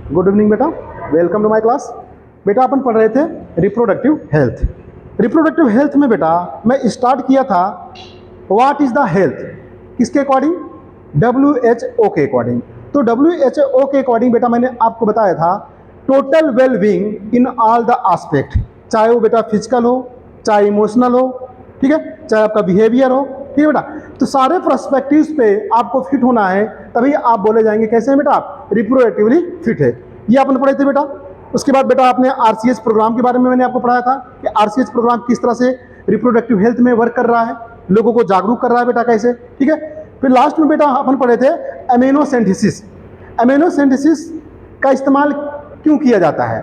Good evening बेटा, welcome to my class. बेटा अपन पढ़ रहे थे रिप्रोडक्टिव हेल्थ। रिप्रोडक्टिव हेल्थ में बेटा मैं स्टार्ट किया था व्हाट इज द हेल्थ, किसके अकॉर्डिंग? WHO के अकॉर्डिंग। तो WHO के अकॉर्डिंग बेटा मैंने आपको बताया था total well being in all the aspect, चाहे वो बेटा फिजिकल हो, चाहे इमोशनल हो, ठीक है, चाहे आपका बिहेवियर हो, ठीक है बेटा। तो सारे पर्सपेक्टिव्स पे आपको फिट होना है, तभी आप बोले जाएंगे कैसे हैं बेटा आप रिप्रोडक्टिवली फिट है। ये आपने पढ़े थे बेटा। उसके बाद बेटा आपने RCH प्रोग्राम के बारे में मैंने आपको पढ़ाया था कि RCH प्रोग्राम किस तरह से रिप्रोडक्टिव हेल्थ में वर्क कर रहा है, लोगों को जागरूक कर रहा है बेटा कैसे, ठीक है। फिर लास्ट में बेटा अपन पढ़े थे एमिनोसेंथेसिस। एमिनोसेंथेसिस का इस्तेमाल क्यों किया जाता है?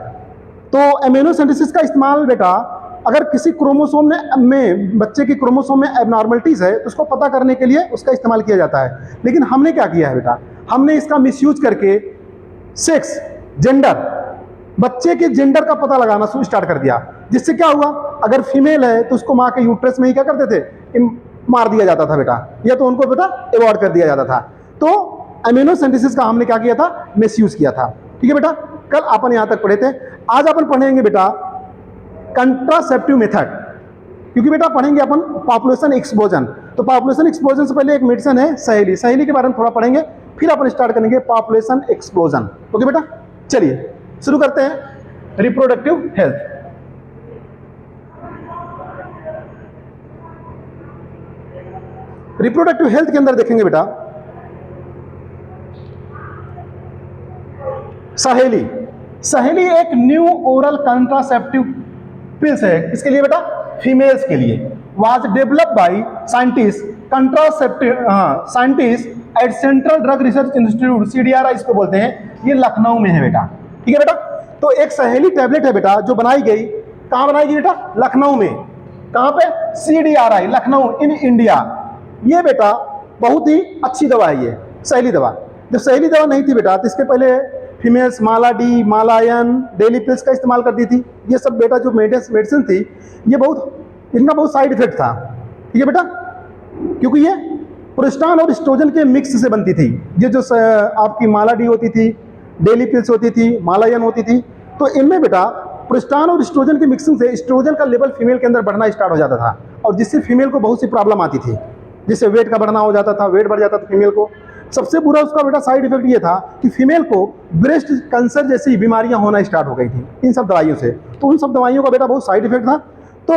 तो एमिनोसेंथेसिस का इस्तेमाल बेटा अगर किसी क्रोमोसोम में बच्चे की क्रोमोसोम में एबनॉर्मलिटीज़ है तो उसको पता करने के लिए उसका इस्तेमाल किया जाता है। लेकिन हमने क्या किया है बेटा, हमने इसका मिसयूज करके सेक्स, जेंडर, बच्चे के जेंडर का पता लगाना स्टार्ट कर दिया। जिससे क्या हुआ, अगर फीमेल है तो उसको माँ के यूट्रस में ही क्या करते थे, मार दिया जाता था बेटा, या तो उनको बेटा अवॉर्ड कर दिया जाता था। तो एमिनोसेंथेसिस का हमने क्या किया था, मिसयूज किया था, ठीक है बेटा। कल अपन यहाँ तक पढ़े थे। आज अपन पढ़ेंगे बेटा कंट्रासेप्टिव मेथड, क्योंकि बेटा पढ़ेंगे अपन पॉपुलेशन एक्सप्लोजन। तो पॉपुलेशन एक्सप्लोजन से पहले एक मेडिसिन है सहेली, सहेली के बारे में थोड़ा पढ़ेंगे, फिर अपन स्टार्ट करेंगे पॉपुलेशन एक्सप्लोजन। ओके बेटा, चलिए शुरू करते हैं रिप्रोडक्टिव हेल्थ। रिप्रोडक्टिव हेल्थ के अंदर देखेंगे बेटा सहेली। सहेली एक न्यू ओरल कंट्रासेप्टिव पिल्स है, इसके लिए बेटा फीमेल्स के लिए। Was developed by scientist contraceptive scientist at central drug research institute, CDRI इसको बोलते हैं। ये लखनऊ में है बेटा, ठीक है बेटा। तो एक सहेली टैबलेट है बेटा जो बनाई गई, कहां बनाई गई बेटा? लखनऊ में। कहां पे? CDRI Lucknow in India. ये बेटा बहुत ही अच्छी दवा है ये सहेली दवा। जब सहेली दवा नहीं थी बेटा तो इसके पहले फीमेल्स माला डी, मालायन, डेली पिल्स का इस्तेमाल करती थी। ये सब बेटा जो मेडिसिन थी ये इनका बहुत साइड इफेक्ट था, ठीक है बेटा, क्योंकि ये प्रोस्टान और एस्ट्रोजन के मिक्स से बनती थी। ये जो आपकी माला डी होती थी, डेली पिल्स होती थी, मालायन होती थी, तो इनमें बेटा प्रोस्टान और एस्ट्रोजन के मिक्सिंग से एस्ट्रोजन का लेवल फीमेल के अंदर बढ़ना स्टार्ट हो जाता था, और जिससे फीमेल को बहुत सी प्रॉब्लम आती थी, जिससे वेट का बढ़ना हो जाता था, वेट बढ़ जाता था फीमेल को। सबसे बुरा उसका बेटा साइड इफेक्ट ये था कि फीमेल को ब्रेस्ट कैंसर जैसी बीमारियां होना स्टार्ट हो गई थी इन सब दवाइयों से। तो उन सब दवाइयों का बेटा बहुत साइड इफेक्ट था। तो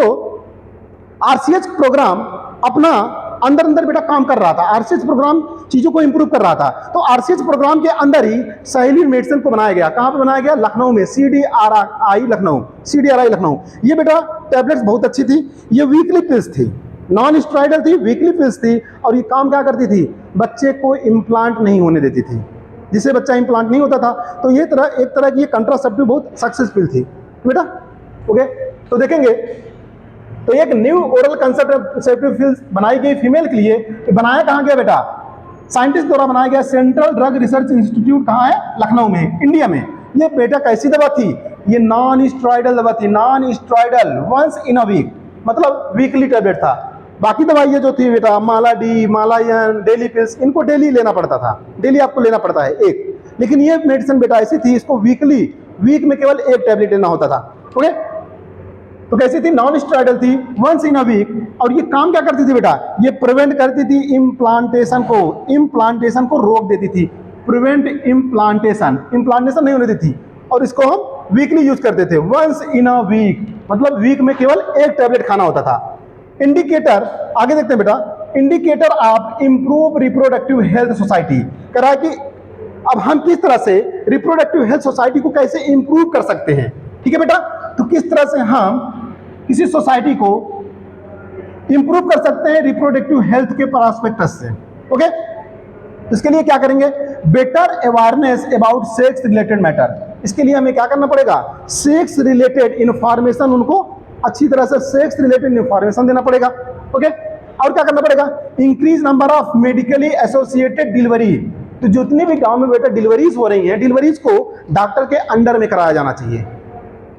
RCH प्रोग्राम अपना अंदर अंदर बेटा काम कर रहा था। RCH प्रोग्राम चीजों को इंप्रूव कर रहा था। तो RCH प्रोग्राम के अंदर ही सहेली मेडिसिन को बनाया गया। कहां पे बनाया गया? लखनऊ में, CDRI लखनऊ, CDRI लखनऊ। ये बेटा टैबलेट्स बहुत अच्छी थी। ये वीकली पिल्स थी, नॉन स्टेरॉइडल थी, वीकली पिल्स थी, और ये काम क्या करती थी? बच्चे को इम्प्लांट नहीं होने देती थी। जिससे बच्चा इम्प्लांट नहीं होता था, तो ये एक तरह की कंट्रासेप्टिव बहुत सक्सेसफुल थी बेटा। ओके, तो देखेंगे तो एक न्यू ओरल कंट्रासेप्टिव पिल्स बनाई गई फीमेल के लिए। बनाया कहाँ गया बेटा? साइंटिस्ट द्वारा बनाया गया सेंट्रल ड्रग रिसर्च इंस्टीट्यूट। कहाँ है? लखनऊ में, इंडिया में। ये बेटा कैसी दवा थी? ये नॉन स्टेरॉइडल दवा थी, non steroidal, once in a week, मतलब वीकली टैबलेट था। बाकी दवाइयाँ जो थी बेटा माला डी, मालायन, डेली पिल्स, इनको डेली लेना पड़ता था, डेली आपको लेना पड़ता है एक। लेकिन ये मेडिसिन बेटा ऐसी थी, इसको वीक में केवल एक टैबलेट लेना होता था। ओके, तो कैसी थी? नॉन स्टेरॉइडल थी, वंस इन अ वीक। और ये काम क्या करती थी बेटा? ये प्रिवेंट करती थी इम्प्लांटेशन को रोक देती थी। प्रिवेंट इम्प्लांटेशन नहीं होने देती थी। और इसको हम वीकली यूज करते थे, वंस इन अ वीक, मतलब वीक में केवल एक टैबलेट खाना होता था। इंडिकेटर, आगे देखते हैं बेटा, indicator of improve reproductive health society कह रहा है कि अब हम किस तरह से रिप्रोडक्टिव हेल्थ सोसाइटी को कैसे इंप्रूव कर सकते हैं, ठीक है बेटा। तो किस तरह से हम किसी सोसाइटी को इंप्रूव कर सकते हैं रिप्रोडक्टिव हेल्थ के पर्सपेक्टिव से। ओके, इसके लिए क्या करेंगे? Better awareness about sex related matter. इसके लिए हमें क्या करना पड़ेगा? सेक्स रिलेटेड इंफॉर्मेशन, उनको अच्छी तरह से सेक्स रिलेटेड इंफॉर्मेशन देना पड़ेगा। ओके, और क्या करना पड़ेगा? Increase number of medically associated delivery. तो जितनी भी गांव में बेटा डिलीवरीज हो रही हैं, डिलीवरीज को डॉक्टर के अंडर में कराया जाना चाहिए,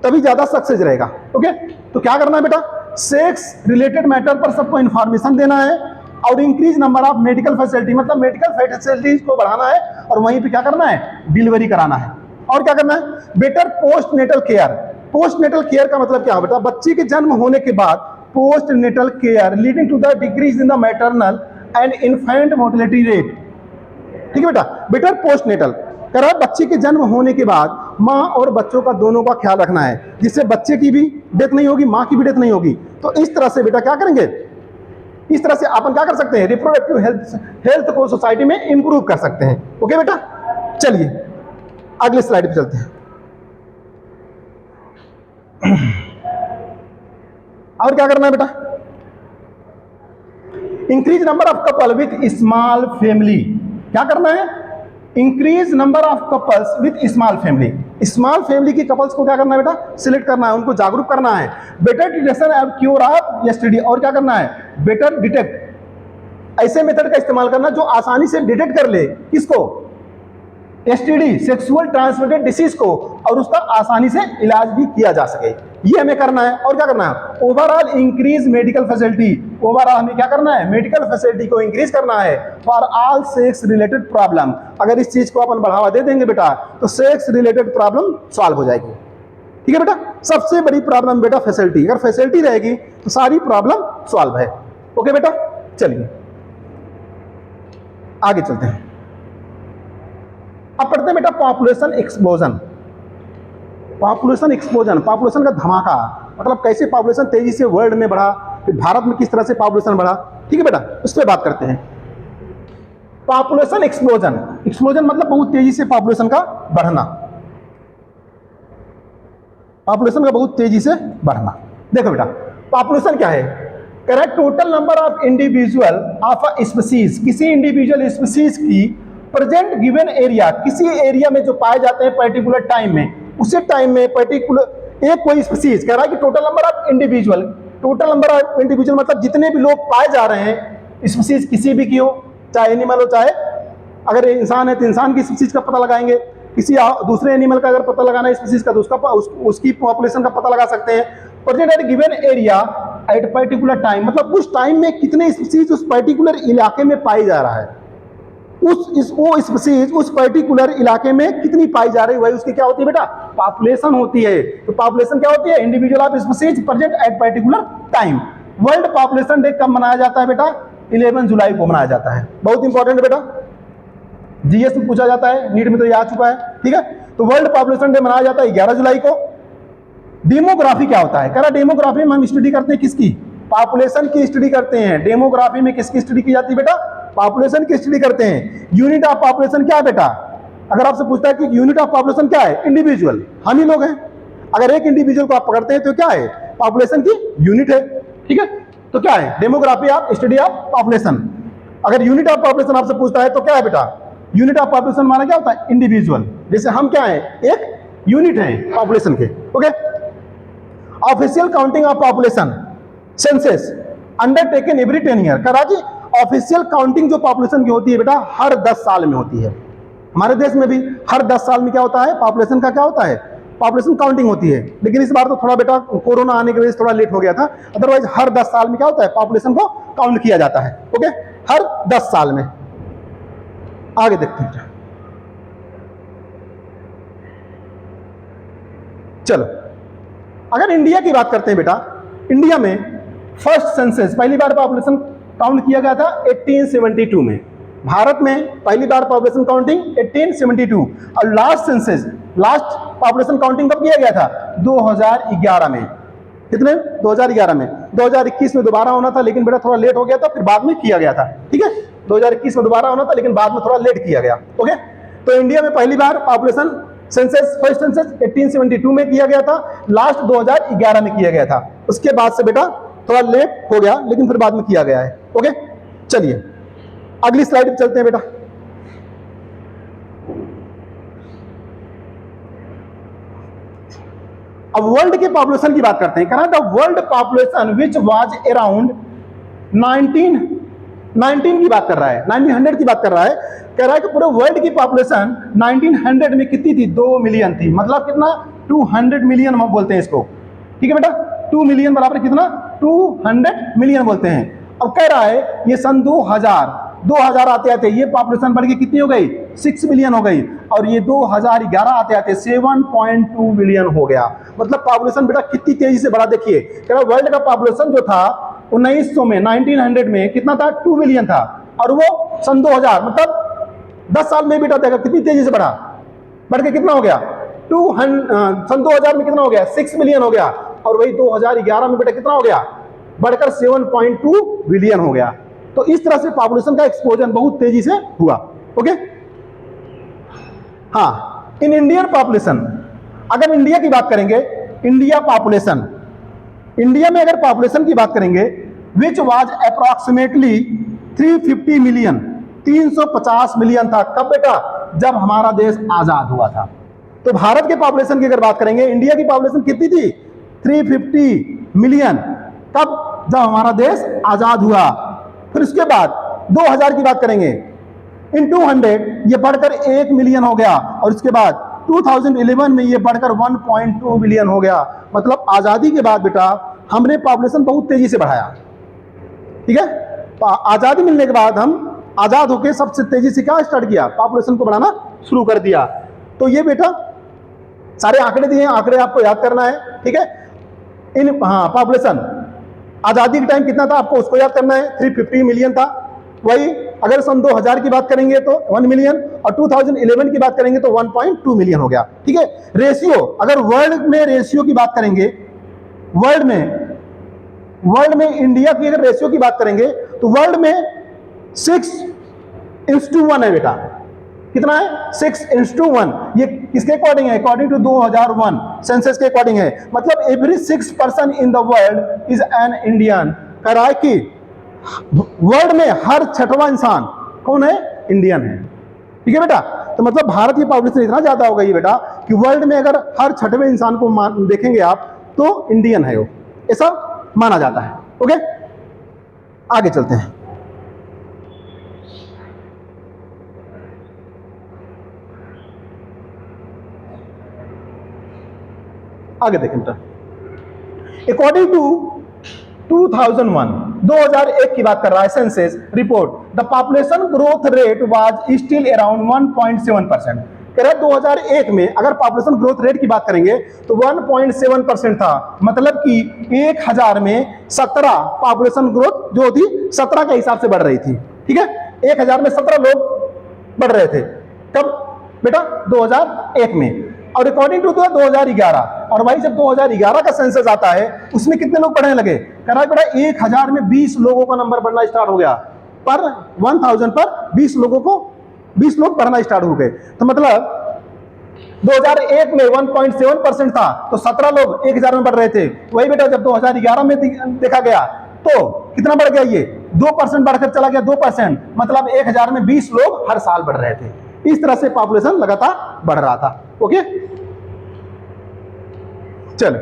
तभी ज्यादा सक्सेस रहेगा। ओके, तो क्या करना है बेटा? सेक्स रिलेटेड मैटर पर सबको इंफॉर्मेशन देना है, और increase number of medical facility, मतलब मेडिकल फैसिलिटीज को बढ़ाना है, और वहीं पे क्या करना है? डिलीवरी कराना है। और क्या करना है, better postnatal care. Postnatal care का मतलब क्या है बेटा, बच्चे के जन्म होने के बाद postnatal care leading to the decrease in the maternal and infant mortality rate. ठीक है बेटा, बेटर पोस्ट नेटल कह रहा है बच्चे के जन्म होने के बाद माँ और बच्चों का दोनों का ख्याल रखना है, जिससे बच्चे की भी डेथ नहीं होगी, माँ की भी डेथ नहीं होगी। तो इस तरह से बेटा क्या करेंगे, इस तरह से अपन क्या कर सकते हैं, रिप्रोडक्टिव हेल्थ को सोसाइटी में इंप्रूव कर सकते हैं। ओके बेटा, चलिए अगले स्लाइड पे चलते हैं। और क्या करना है बेटा, increase number of couple with small family. क्या करना है, increase number of couples with small family. Small family की कपल्स को क्या करना है बेटा, सिलेक्ट करना है, उनको जागरूक करना है। Better detection and cure of STD, और क्या करना है, बेटर डिटेक्ट, ऐसे मेथड का इस्तेमाल करना जो आसानी से डिटेक्ट कर ले, किसको, एसटीडी सेक्सुअल ट्रांसमिटेड डिसीज को, और उसका आसानी से इलाज भी किया जा सके, ये हमें करना है। और क्या करना है, overall increase medical facility. Overall हमें क्या करना है, मेडिकल फैसिलिटी को इंक्रीज करना है for all sex related problem. अगर इस चीज को अपन बढ़ावा दे देंगे बेटा तो सेक्स रिलेटेड प्रॉब्लम सॉल्व हो जाएगी। ठीक है बेटा, सबसे बड़ी प्रॉब्लम बेटा फैसिलिटी, अगर फैसिलिटी रहेगी तो सारी प्रॉब्लम सॉल्व है। ओके बेटा, चलिए आगे चलते हैं। अब पढ़ते हैं बेटा population explosion. Population explosion, population का धमाका, मतलब कैसे पॉपुलेशन तेजी से वर्ल्ड में बढ़ा, फिर भारत में किस तरह से पॉपुलेशन बढ़ा। ठीक है बेटा, उस पर बात करते हैं। पॉपुलेशन एक्सप्लोजन, एक्सप्लोजन मतलब बहुत तेजी से पॉपुलेशन का बढ़ना, पॉपुलेशन का बहुत तेजी से बढ़ना। देखो बेटा, पॉपुलेशन क्या है, correct total number of individual of a species, किसी इंडिविजुअल स्पीसीज की प्रेजेंट गिवन एरिया, किसी एरिया में जो पाए जाते हैं पर्टिकुलर टाइम में, उसी टाइम में पर्टिकुलर एक कोई स्पीसीज, कह रहा है कि total number of individual, total number of individual मतलब जितने भी लोग पाए जा रहे हैं, स्पीसीज किसी भी की हो, चाहे एनिमल हो, चाहे अगर इंसान है तो इंसान की स्पीसीज का पता लगाएंगे, किसी दूसरे एनिमल का अगर पता लगाना है स्पीसीज का तो उसकी पॉपुलेशन का पता लगा सकते हैं। Present at given area at particular time, मतलब उस टाइम में कितने स्पीसीज उस पर्टिकुलर इलाके में पाई जा रहा है, वो स्पीसीज उस पर्टिकुलर इलाके में कितनी पाई जा रही है, वही उसकी क्या होती है बेटा, पॉपुलेशन होती है। तो पॉपुलेशन क्या होती है, individual of species present at particular time. World population day कब मनाया जाता है बेटा, 11 जुलाई को मनाया जाता है। बहुत इंपॉर्टेंट बेटा, जीएस में पूछा जाता है, नीट में तो ये आ चुका है। ठीक है, तो वर्ल्ड पॉपुलेशन डे मनाया जाता है 11 जुलाई को। डेमोग्राफी क्या होता है, कह रहा डेमोग्राफी में हम स्टडी करते हैं किसकी, पॉपुलेशन की स्टडी करते हैं। डेमोग्राफी में किसकी स्टडी की जाती है बेटा, पॉपुलेशन की स्टडी करते हैं। यूनिट ऑफ पॉपुलेशन क्या है बेटा, अगर आपसे पूछता है कि यूनिट ऑफ पॉपुलेशन क्या है, इंडिविजुअल, हम ही लोग हैं। अगर एक इंडिविजुअल को आप पकड़ते हैं तो क्या है, पॉपुलेशन की यूनिट है। ठीक है, तो क्या है, demography of study of population. अगर यूनिट ऑफ पॉपुलेशन आपसे पूछता है तो क्या है बेटा, यूनिट ऑफ पॉपुलेशन माना क्या होता है, इंडिविजुअल। जैसे हम क्या है, एक यूनिट है पॉपुलेशन के। Okay, official counting of population census undertaken every 10 year. करा कि ऑफिशियल काउंटिंग जो पॉपुलेशन की होती है बेटा हर 10 साल में होती है। हमारे देश में भी हर 10 साल में क्या होता है, पॉपुलेशन का क्या होता है, पॉपुलेशन काउंटिंग होती है। लेकिन इस बार तो थोड़ा बेटा कोरोना आने की वजह से थोड़ा लेट हो गया था, अदरवाइज हर 10 साल में क्या होता है, पॉपुलेशन को काउंट किया जाता है। ओके, हर 10 साल में। आगे देखते हैं, चलो अगर इंडिया की बात करते हैं बेटा, इंडिया में फर्स्ट सेंसस पहली बार पॉपुलेशन काउंट किया गया था 1872 में। भारत में पहली बार पॉपुलेशन काउंटिंग 1872, और last census, last population counting कब किया गया था, 2011 में। कितने, 2011 में। 2021 में दोबारा होना था लेकिन बेटा थोड़ा लेट हो गया था, फिर बाद में किया गया था। ठीक है, 2021 में दोबारा होना था लेकिन बाद में थोड़ा लेट किया गया। ओके, तो इंडिया में पहली बार पॉपुलेशन सेंसस, फर्स्ट सेंसस 1872 में किया गया था, लास्ट 2011 में किया गया था। उसके बाद से बेटा थोड़ा लेट हो गया लेकिन फिर बाद में किया गया है। ओके, चलिए अगली स्लाइड पे चलते हैं बेटा। अब वर्ल्ड के पॉपुलेशन की बात करते हैं। कहना the world population which was around 1919 की बात कर रहा है, 1900 की बात कर रहा है। कह रहा है कि पूरे वर्ल्ड की पॉपुलेशन 1900 में कितनी थी, 2 मिलियन थी। मतलब कितना, 200 मिलियन हम बोलते हैं इसको। ठीक है बेटा, 2 मिलियन बराबर कितना, 200 मिलियन बोलते हैं। अब कह रहा है ये सन 2000 2000 आते आते ये पॉपुलेशन बढ़ के कितनी हो गई, 6 बिलियन हो गई, और ये 2011 आते आते 7.2 बिलियन हो गया। मतलब पॉपुलेशन बेटा कितनी तेजी से बढ़ा। देखिए कह रहा वर्ल्ड का पॉपुलेशन जो था 1900 में 1900 में कितना था, 2 बिलियन था, और वो सन 2000 मतलब 10 साल में बेटा देखा कितनी तेजी से बढ़ा, बढ़ के कितना हो गया, सन 2000 में कितना हो गया, 6 बिलियन हो गया, और वही 2011 में बेटा कितना हो गया, बढ़कर 7.2 बिलियन हो गया। तो इस तरह से पॉपुलेशन का एक्सप्लोजन बहुत तेजी से हुआ। ओके, हाँ, इन इंडियन पॉपुलेशन, अगर इंडिया की बात करेंगे, इंडिया पॉपुलेशन, इंडिया में अगर पॉपुलेशन की बात करेंगे, which was approximately 350 million, 350 million था। कब बेटा, जब हमारा देश आजाद हुआ था। तो भारत के पॉपुलेशन की अगर बात करेंगे, इंडिया की पॉपुलेशन कितनी थी, 350 मिलियन, कब, जब हमारा देश आजाद हुआ। फिर उसके बाद 2000 की बात करेंगे, इन 200 ये बढ़कर 1 मिलियन हो गया, और इसके बाद 2011 में ये बढ़कर 1.2 बिलियन हो गया। मतलब आजादी के बाद बेटा हमने पॉपुलेशन बहुत तेजी से बढ़ाया। ठीक है, आजादी मिलने के बाद हम आजाद होकर सबसे तेजी से क्या स्टार्ट किया, पॉपुलेशन को बढ़ाना शुरू कर दिया। तो ये बेटा सारे आंकड़े दिए हैं, आंकड़े आपको याद करना है। ठीक है, इन पॉपुलेशन आजादी के टाइम कितना था आपको उसको याद करना है, 350 मिलियन था। वही अगर सन 2000 की बात करेंगे तो 1 मिलियन, और 2011 की बात करेंगे तो 1.2 मिलियन हो गया। ठीक है, रेशियो, अगर वर्ल्ड में रेशियो की बात करेंगे, वर्ल्ड में इंडिया की अगर रेशियो की बात करेंगे तो वर्ल्ड में 6:1 है बेटा। कितना है, 6:1। ये किसके अकॉर्डिंग है, अकॉर्डिंग टू 2001 सेंसस के अकॉर्डिंग है। मतलब every 6 person in the world is an Indian. कह रहा है कि वर्ल्ड में हर 6वां इंसान कौन है, इंडियन है। ठीक है बेटा, तो मतलब भारत की पॉपुलेशन इतना ज्यादा हो गई है बेटा कि वर्ल्ड में अगर हर 6वें इंसान को देखेंगे आप तो इंडियन है वो, ऐसा माना जाता है। ओके, आगे चलते हैं। आगे देखें बेटा, अकॉर्डिंग टू 2001 की बात कर रहा है census report, the population growth rate was still around 1.7%। कह रहा है 2001 में अगर पॉपुलेशन ग्रोथ रेट की बात करेंगे तो 1.7% था। मतलब कि 1000 में 17 पॉपुलेशन ग्रोथ जो थी 17 के हिसाब से बढ़ रही थी। ठीक है, 1000 में 17 लोग बढ़ रहे थे। कब बेटा, 2001 में। और अकॉर्डिंग टू 2011, और भाई जब 2011 का सेंसस आता है उसमें कितने लोग बढ़ने लगे, कह रहा है बेटा 1000 में 20 लोगों का नंबर बढ़ना स्टार्ट हो गया, पर 1000 पर 20 लोग बढ़ना स्टार्ट हो गए। तो मतलब 2001 में 1.7% था तो 17 लोग 1000 में बढ़ रहे थे। वही बेटा जब 2011 में देखा गया तो कितना बढ़ गया, ये 2% बढ़कर चला गया, 2%। मतलब 1000 में 20 लोग हर साल बढ़ रहे थे। इस तरह से पॉपुलेशन लगातार बढ़ रहा था। ओके, चल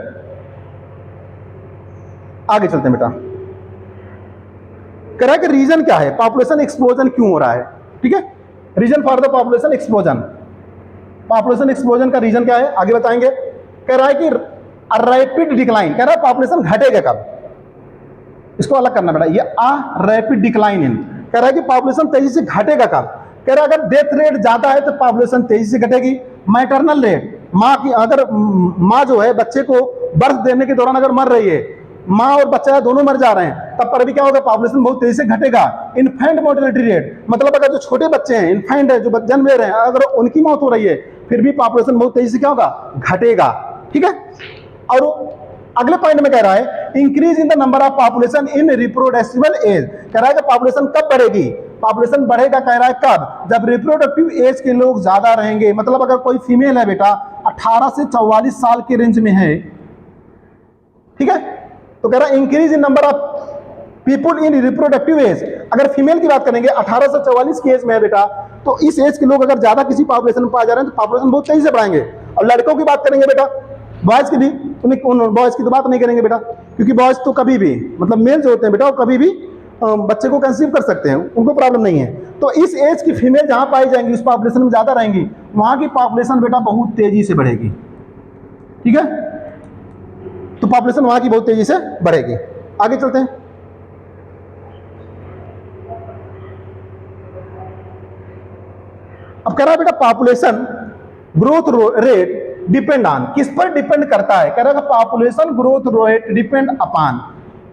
आगे चलते हैं बेटा। कह रहा है कि रीजन क्या है, पॉपुलेशन एक्सप्लोजन क्यों हो रहा है। ठीक है, reason for the population explosion, population explosion का रीजन क्या है आगे बताएंगे। कह रहा है कि रैपिड डिक्लाइन, कह रहा है पॉपुलेशन घटेगा कब, इसको अलग करना बेटा, ये रैपिड डिक्लाइन इन, कह रहा है कि पॉपुलेशन तेजी से घटेगा कब। कह रहा है अगर डेथ रेट ज्यादा है तो पॉपुलेशन तेजी से घटेगी। मैटरनल रेट, माँ की अगर माँ जो है बच्चे को बर्थ देने के दौरान अगर मर रही है, माँ और बच्चा दोनों मर जा रहे हैं, तब पर भी क्या होगा, पॉपुलेशन बहुत तेजी से घटेगा। इन्फेंट मोर्टेलिटी रेट, मतलब अगर जो छोटे बच्चे हैं, इन्फेंट है, जो जन्म ले रहे हैं, अगर उनकी मौत हो रही है फिर भी पॉपुलेशन बहुत तेजी से क्या होगा, घटेगा। ठीक है, और अगले पॉइंट में कह रहा है increase in the number of population in reproductible age. कह रहा है कि पॉपुलेशन कब बढ़ेगी, पॉपुलेशन बढ़ेगा कह रहा है कब, जब रिप्रोडक्टिव एज के लोग ज्यादा रहेंगे। मतलब अगर कोई फीमेल है बेटा 18 से 44 साल के रेंज में है, ठीक है, तो कह रहा है increase in number of people in reproductive age. अगर फीमेल की बात करेंगे 18 से 44 की एज में है बेटा, तो इस एज के लोग अगर ज्यादा किसी पॉपुलेशन में पाए जा रहे हैं तो पॉपुलेशन बहुत तेजी से बढ़ाएंगे। और लड़कों की बात करेंगे बेटा, बॉयज की भी, बॉयज की तो बात नहीं करेंगे बेटा, क्योंकि बॉयज तो कभी भी, मतलब मेल जो होते हैं बेटा वो कभी भी बच्चे को कंसीव कर सकते हैं, उनको प्रॉब्लम नहीं है। तो इस एज की फीमेल जहां पाई जाएंगी उस पॉपुलेशन में ज्यादा रहेंगी, वहां की पॉपुलेशन बेटा बहुत तेजी से बढ़ेगी। ठीक है, तो पॉपुलेशन वहां की बहुत तेजी से बढ़ेगी। आगे चलते हैं। अब कह रहा है बेटा population growth rate depend on, किस पर डिपेंड करता है? कह रहा है population growth rate depend upon,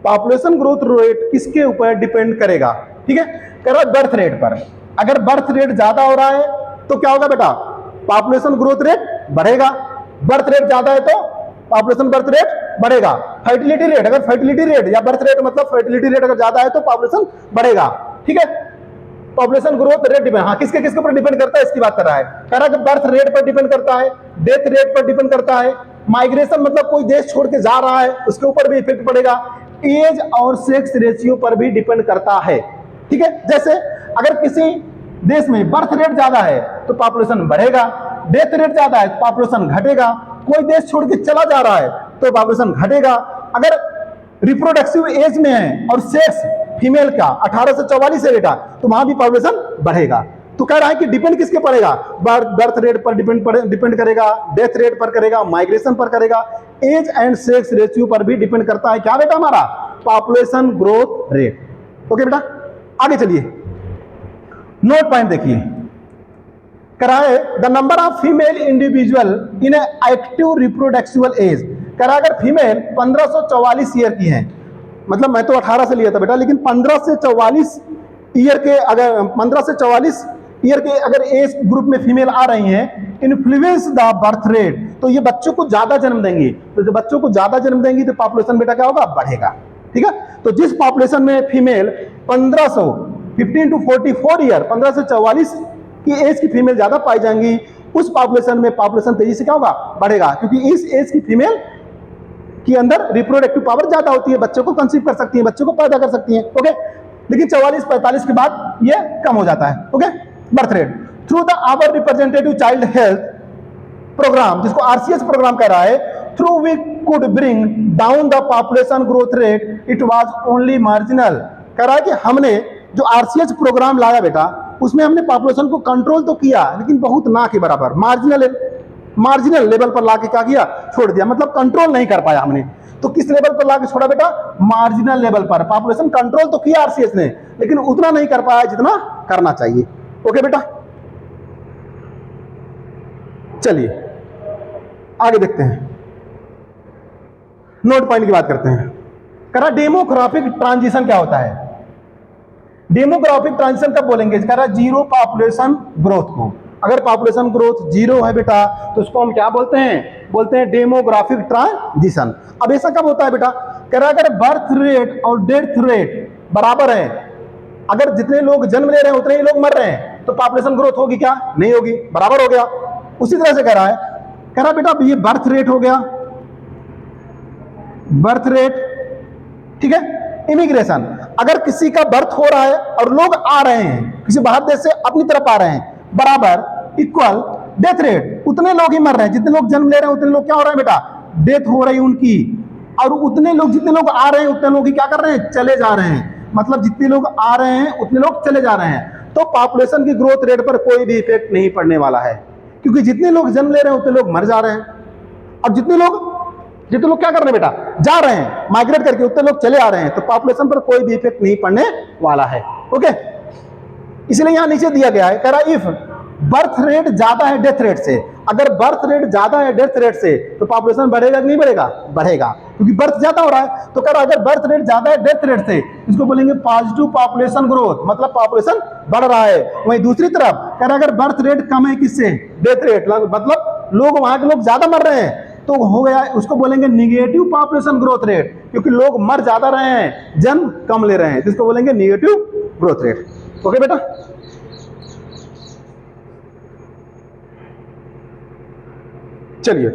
population growth rate किसके ऊपर डिपेंड करेगा? ठीक है, कह रहा है बर्थ रेट पर। अगर बर्थ रेट ज्यादा हो रहा है तो क्या होगा बेटा? पॉपुलेशन ग्रोथ रेट बढ़ेगा। बर्थ रेट ज्यादा है तो पॉपुलेशन बर्थ रेट बढ़ेगा। फर्टिलिटी रेट, अगर फर्टिलिटी रेट या बर्थ रेट मतलब फर्टिलिटी रेट अगर ज्यादा है तो पॉपुलेशन बढ़ेगा। ठीक है, पॉपुलेशन ग्रोथ रेट डिपेंड, हाँ किसके किसके ऊपर डिपेंड करता है इसकी बात कर रहा है। कह रहा है कि बर्थ रेट पर डिपेंड करता है, डेथ रेट पर डिपेंड करता है, माइग्रेशन मतलब कोई देश छोड़ के जा रहा है उसके ऊपर भी इफेक्ट पड़ेगा, एज और सेक्स रेशियो पर भी डिपेंड करता है। ठीक है, जैसे अगर किसी देश में बर्थ रेट ज्यादा है तो पॉपुलेशन बढ़ेगा, डेथ रेट ज्यादा है तो पॉपुलेशन घटेगा, कोई देश छोड़ के चला जा रहा है तो पॉपुलेशन घटेगा। अगर रिप्रोडक्टिव एज में है और सेक्स फीमेल का 18 से 44 है बेटा तो वहां भी पॉपुलेशन बढ़ेगा। तो कह रहा है कि डिपेंड किसके पड़ेगा? बर्थ रेट पर डिपेंड करेगा, डेथ रेट पर करेगा, माइग्रेशन पर करेगा, एज एंड सेक्स रेशियो पर भी डिपेंड करता है क्या बेटा? हमारा पॉपुलेशन ग्रोथ रेट। ओके बेटा, आगे चलिए, नोट पॉइंट देखिए, कराए the number of female individual in active reproductive age. करा अगर फीमेल 1544 ईयर की है, मतलब मैं तो 18 से लिया था बेटा, लेकिन 15 से 44 ईयर के अगर 15 से 44 ईयर के अगर एज ग्रुप में फीमेल आ रही हैं, इन्फ्लुएंस द बर्थ रेट, तो ये बच्चों को ज्यादा जन्म देंगी, तो जब बच्चों को ज्यादा जन्म देंगी तो पॉपुलेशन बेटा क्या होगा? बढ़ेगा। ठीक है, तो जिस पॉपुलेशन में फीमेल 15 टू 44 ईयर 15 से 44 की एज की फीमेल ज्यादा पाई जाएंगी, उस पॉपुलेशन में पॉपुलेशन तेजी से क्या होगा? बढ़ेगा, क्योंकि इस एज की फीमेल के अंदर रिप्रोडक्टिव पावर ज्यादा होती है, बच्चों को कंसीव कर सकती है, बच्चों को पैदा कर सकती है। ओके, लेकिन 44-45 के बाद ये कम हो जाता है। Okay, birth rate through the our representative child health programme, जिसको आरसीएस प्रोग्राम कह रहा है, through we could bring down the population growth rate, it was only marginal. कह रहा है कि हमने जो आरसीएस प्रोग्राम लाया बेटा, उसमें हमने पॉपुलेशन को कंट्रोल तो किया, लेकिन बहुत ना के बराबर, मार्जिनल लेवल पर लाके क्या किया? छोड़ दिया, मतलब कंट्रोल नहीं कर पाया हमने। तो किस लेवल पर लाके छोड़ा बेटा? मार्जिनल लेवल पर। पॉपुलेशन कंट्रोल तो किया आरसीएस ने, लेकिन उतना नहीं कर पाया जितना करना चाहिए। ओके बेटा, चलिए आगे देखते हैं, नोट पॉइंट की बात करते हैं। करा डेमोग्राफिक ट्रांजिशन क्या होता है? डेमोग्राफिक ट्रांजिशन कब बोलेंगे? कह रहा जीरो पॉपुलेशन ग्रोथ को। अगर पॉपुलेशन ग्रोथ जीरो है बेटा तो उसको हम क्या बोलते हैं? बोलते हैं डेमोग्राफिक ट्रांजिशन। अब ऐसा कब होता है बेटा? कह रहा अगर बर्थ रेट और डेथ रेट बराबर है, अगर जितने लोग जन्म ले रहे हैं उतने ही लोग मर रहे हैं, तो पॉपुलेशन ग्रोथ होगी क्या? नहीं होगी, बराबर हो गया। उसी तरह से कह रहा है, कह रहा बेटा ये बर्थ रेट हो गया, बर्थ रेट, ठीक है। इमिग्रेशन, अगर किसी का बर्थ हो रहा है और लोग आ रहे हैं किसी बाहर देश से अपनी तरफ आ रहे हैं, बराबर इक्वल डेथ रेट, उतने लोग ही मर रहे हैं, जितने लोग जन्म ले रहे हैं उतने लोग क्या हो रहे हैं बेटा? डेथ हो रही है उनकी। और उतने लोग, जितने लोग आ रहे हैं उतने लोग ही क्या कर रहे हैं? चले जा रहे हैं। मतलब जितने लोग आ रहे हैं उतने लोग चले जा रहे हैं। तो पॉपुलेशन की ग्रोथ रेट पर कोई भी इफेक्ट नहीं पड़ने वाला है, क्योंकि जितने लोग जन्म ले रहे हैं उतने लोग मर जा रहे हैं, और जितने लोग क्या कर रहे हैं बेटा? जा रहे हैं माइग्रेट करके, उतने लोग चले आ रहे हैं। तो पॉपुलेशन पर कोई भी इफेक्ट नहीं पड़ने वाला है। ओके, इसलिए यहां नीचे दिया गया है, कह रहा इफ बर्थ रेट ज्यादा है डेथ रेट से, अगर बर्थ रेट ज्यादा है डेथ रेट से तो पॉपुलेशन बढ़ेगा कि नहीं बढ़ेगा? बढ़ेगा, क्योंकि बर्थ ज्यादा हो रहा है। तो कह रहा अगर बर्थ रेट ज्यादा है डेथ रेट से, इसको बोलेंगे पॉजिटिव पॉपुलेशन ग्रोथ, मतलब पॉपुलेशन बढ़ रहा है। वहीं दूसरी तरफ कह रहा अगर बर्थ रेट कम है किससे? डेथ रेट, मतलब लोग, वहां के लोग ज्यादा मर रहे हैं, तो हो गया, उसको बोलेंगे निगेटिव पॉपुलेशन ग्रोथ रेट, क्योंकि लोग मर ज्यादा रहे हैं, जन्म कम ले रहे हैं, जिसको बोलेंगे निगेटिव ग्रोथ रेट। ओके बेटा, चलिए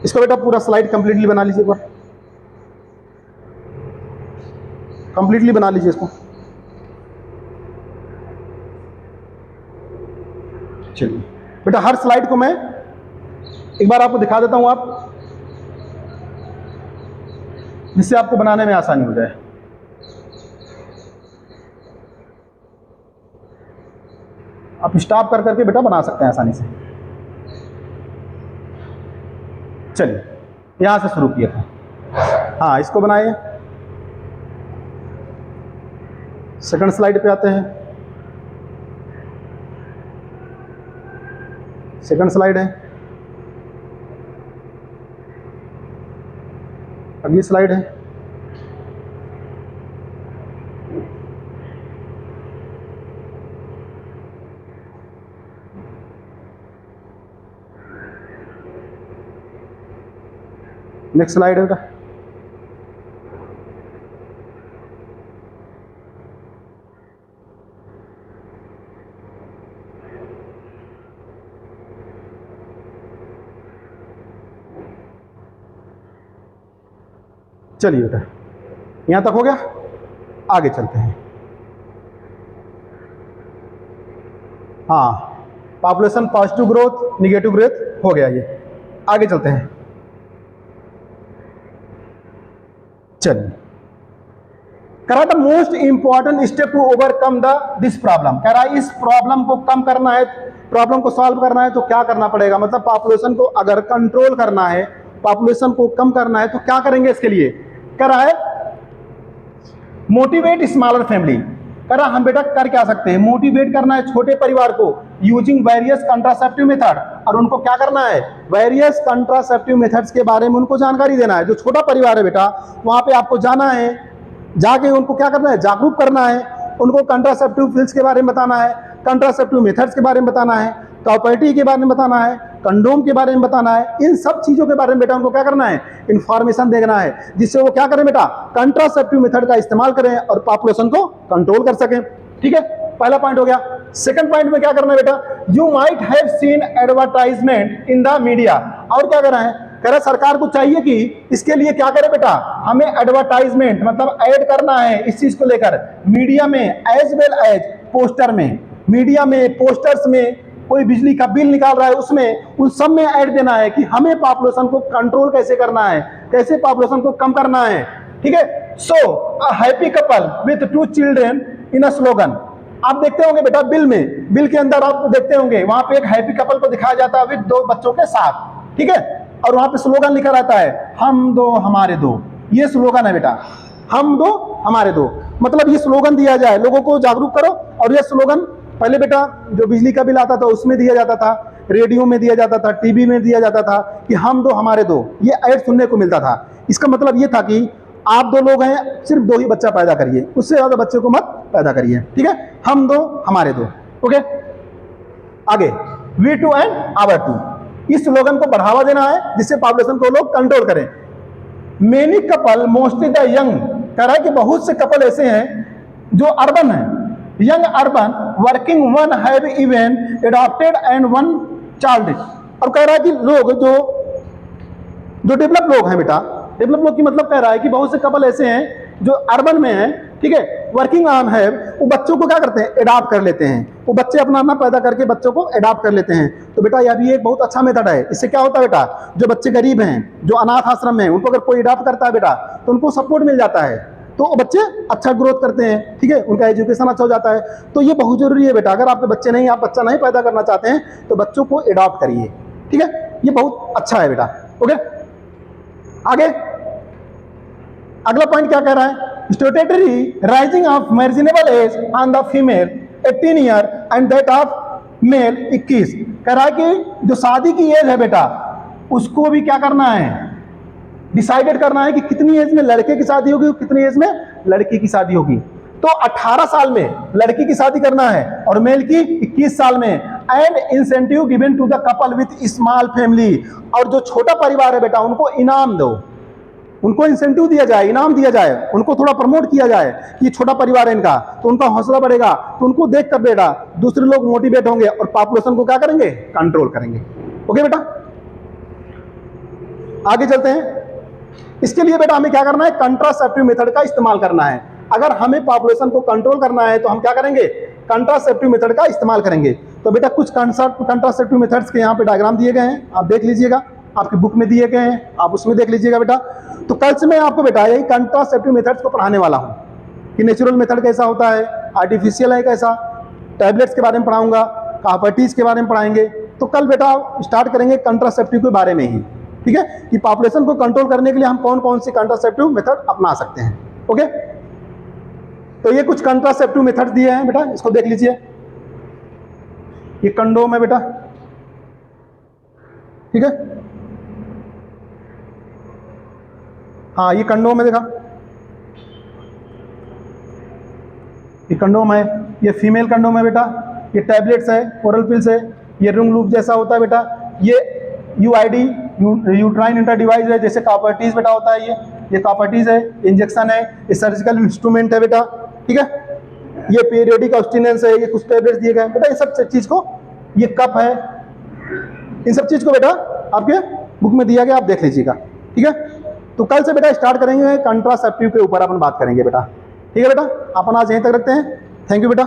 इसको बेटा पूरा स्लाइड कंप्लीटली बना लीजिए, एक बार कंप्लीटली बना लीजिए इसको। चलिए बेटा, हर स्लाइड को मैं एक बार आपको दिखा देता हूं, आप जिससे आपको बनाने में आसानी हो जाए। आप स्टॉप कर करके बेटा बना सकते हैं आसानी से। चलिए यहां से शुरू किया था, हाँ इसको बनाइए, सेकंड स्लाइड पे आते हैं। सेकंड स्लाइड है, अगली स्लाइड है। नेक्स्ट स्लाइड है बेटा। चलिए बेटा, यहां तक हो गया, आगे चलते हैं। हाँ, population positive growth negative growth हो गया, ये आगे चलते हैं। चलिए, कह रहा था most important step to overcome this problem. कह रहा है इस प्रॉब्लम को कम करना है, प्रॉब्लम को सॉल्व करना है तो क्या करना पड़ेगा, मतलब पॉपुलेशन को अगर कंट्रोल करना है, पॉपुलेशन को कम करना है तो क्या करेंगे इसके लिए। कह रहा है मोटिवेट स्मॉलर फैमिली। कह रहा हम बेटा कर क्या सकते हैं, मोटिवेट करना है छोटे परिवार को यूजिंग वेरियस कंट्रासेप्टिव मेथड, और उनको क्या करना है, वेरियस कंट्रासेप्टिव मेथड्स के बारे में उनको जानकारी देना है। जो छोटा परिवार है बेटा, वहां पे आपको जाना है, जाके उनको क्या करना है, जागरूक करना है, उनको कंट्रासेप्टिव पिल्स के बारे में बताना है, कंट्रासेप्टिव मेथड्स के बारे में बताना है, प्रॉपर्टी के बारे में बताना है, कंडोम के बारे में बताना है। इन सब चीजों के बारे में बेटा उनको क्या करना है, इंफॉर्मेशन देना है, जिससे वो क्या करें बेटा, कंट्रासेप्टिव मेथड का इस्तेमाल करें और पॉपुलेशन को कंट्रोल कर सकें। ठीक है, पहला पॉइंट हो गया। सेकंड पॉइंट में क्या करना है बेटा, you might have seen advertisement in the media. और क्या करना है, कह रहा सरकार को चाहिए कि इसके लिए क्या करे बेटा, हमें एडवर्टाइजमेंट मतलब ऐड करना है इस चीज को लेकर मीडिया में, एज वेल एज पोस्टर में। मीडिया में, पोस्टर्स में, कोई बिजली का बिल निकाल रहा है उसमें, उन सब में ऐड देना है कि हमें पॉपुलेशन को कंट्रोल कैसे करना है, कैसे पॉपुलेशन को कम करना है। ठीक है, so a happy couple with 2 children in a slogan. आप देखते होंगे बेटा बिल में, बिल के अंदर आप देखते होंगे वहां पे एक हैप्पी कपल को दिखाया जाता है विद 2 बच्चों के साथ। ठीक है, और वहां पे स्लोगन लिखा रहता है हम दो हमारे दो। ये स्लोगन है बेटा, हम दो हमारे दो। मतलब ये स्लोगन दिया जाए, लोगों को जागरूक करो। और ये स्लोगन पहले बेटा जो बिजली का बिल आता था उसमें दिया जाता था, रेडियो में दिया जाता था, टीवी में दिया जाता था कि हम दो हमारे दो, ये ऐड सुनने को मिलता था। इसका मतलब ये था कि आप 2 लोग हैं, सिर्फ 2 ही बच्चा पैदा करिए, उससे ज्यादा बच्चे को मत पैदा करिए। ठीक है, हम 2 हमारे 2। ओके, आगे वी 2 एंड आवर 2, इस स्लोगन को बढ़ावा देना है जिससे पॉपुलेशन को लोग कंट्रोल करें। Many couple mostly the young, कह रहा है कि बहुत से कपल ऐसे हैं जो अर्बन है, young urban working one have even adopted and one child. और कह रहा है कि लोग जो डेवलप लोग हैं बेटा, डेवलप लोग की मतलब कह रहा है कि बहुत से कपल ऐसे हैं जो अर्बन में हैं, ठीक है, वर्किंग ऑन है, वो बच्चों को क्या करते हैं, एडॉप्ट कर लेते हैं। वो बच्चे अपना अपना पैदा करके बच्चों को एडॉप्ट कर लेते हैं। तो बेटा यह भी एक बहुत अच्छा मेथड है। इससे क्या होता है बेटा, जो बच्चे गरीब हैं, जो अनाथ आश्रम में हैं, उनको अगर कोई एडॉप्ट करता है बेटा तो उनको सपोर्ट मिल जाता है, तो वो बच्चे अच्छा ग्रोथ करते हैं। ठीक है, उनका एजुकेशन अच्छा हो जाता है। तो ये बहुत जरूरी है बेटा, अगर आपके बच्चे नहीं, आप बच्चा नहीं पैदा करना चाहते हैं तो बच्चों को एडॉप्ट करिए। ठीक है, ये बहुत अच्छा है बेटा। ओके, आगे अगला पॉइंट क्या कह रहा है, statutory rising of marriageable age on the female 18 year and that of male 21। कह रहा है कि जो शादी की एज है बेटा उसको भी क्या करना है, डिसाइडेड करना है कि कितनी एज में लड़के की शादी होगी और कितनी एज में लड़की की शादी होगी। तो 18 साल में लड़की की शादी करना है और मेल की 21 साल में। And incentive given to the couple with small family, और जो छोटा परिवार है बेटा उनको इनाम दो, उनको इंसेंटिव दिया जाए, इनाम दिया जाए, उनको थोड़ा प्रमोट किया जाए कि छोटा परिवार है इनका, तो उनका हौसला बढ़ेगा। तो उनको देख कर बेटा दूसरे लोग मोटिवेट होंगे और पॉपुलेशन को क्या करेंगे, कंट्रोल करेंगे। ओके बेटा, आगे चलते हैं। इसके लिए बेटा हमें क्या करना है, कंट्रासेप्टिव मेथड का इस्तेमाल करना है। अगर हमें पॉपुलेशन को कंट्रोल करना है तो हम क्या करेंगे, कंट्रासेप्टिव मेथड का इस्तेमाल करेंगे। तो बेटा कुछ कंट्रासेप्टिव मेथड्स के यहाँ पे डायग्राम दिए गए हैं, आप देख लीजिएगा, आपकी बुक में दिए गए हैं, आप उसमें देख लीजिएगा बेटा। तो कल से मैं आपको बेटा यही कंट्रासेप्टिव मेथड्स को पढ़ाने वाला हूँ कि नेचुरल मेथड कैसा होता है, आर्टिफिशियल है कैसा, टैबलेट्स के बारे में पढ़ाऊंगा, प्रॉपर्टीज के बारे में पढ़ाएंगे। तो कल बेटा स्टार्ट करेंगे कंट्रासेप्टिव के बारे में ही, ठीक है, कि पॉपुलेशन को कंट्रोल करने के लिए हम कौन कौन सी कंट्रासेप्टिव मेथड अपना सकते हैं। ओके, तो ये कुछ कंट्रासेप्टिव मेथड्स दिए हैं बेटा, इसको देख लीजिए। ये कंडोम है बेटा, ठीक है। हाँ ये कंडोम है, देखा, ये कंडोम है, ये फीमेल कंडोम है बेटा, ये टैबलेट्स है, ओरल पिल्स है, ये रिंग लूप जैसा होता है बेटा, ये यूआईडी यूट्राइन इंटर डिवाइस है, जैसे कॉपर्टीज बेटा होता है, ये कॉपर्टीज है, इंजेक्शन है, ये सर्जिकल इंस्ट्रूमेंट है बेटा, ठीक है। ये पीरियोडिक ऑब्स्टिनेंस है, ये कुछ टैबलेट्स दिए गए हैं बेटा, ये सब चीज को, ये कप है, इन सब चीज को बेटा आपके बुक में दिया गया, आप देख लीजिएगा, ठीक है। तो कल से बेटा स्टार्ट करेंगे कंट्रासेप्टिव के ऊपर अपन बात करेंगे बेटा, ठीक है बेटा। अपन आज यहीं तक रखते हैं, थैंक यू बेटा।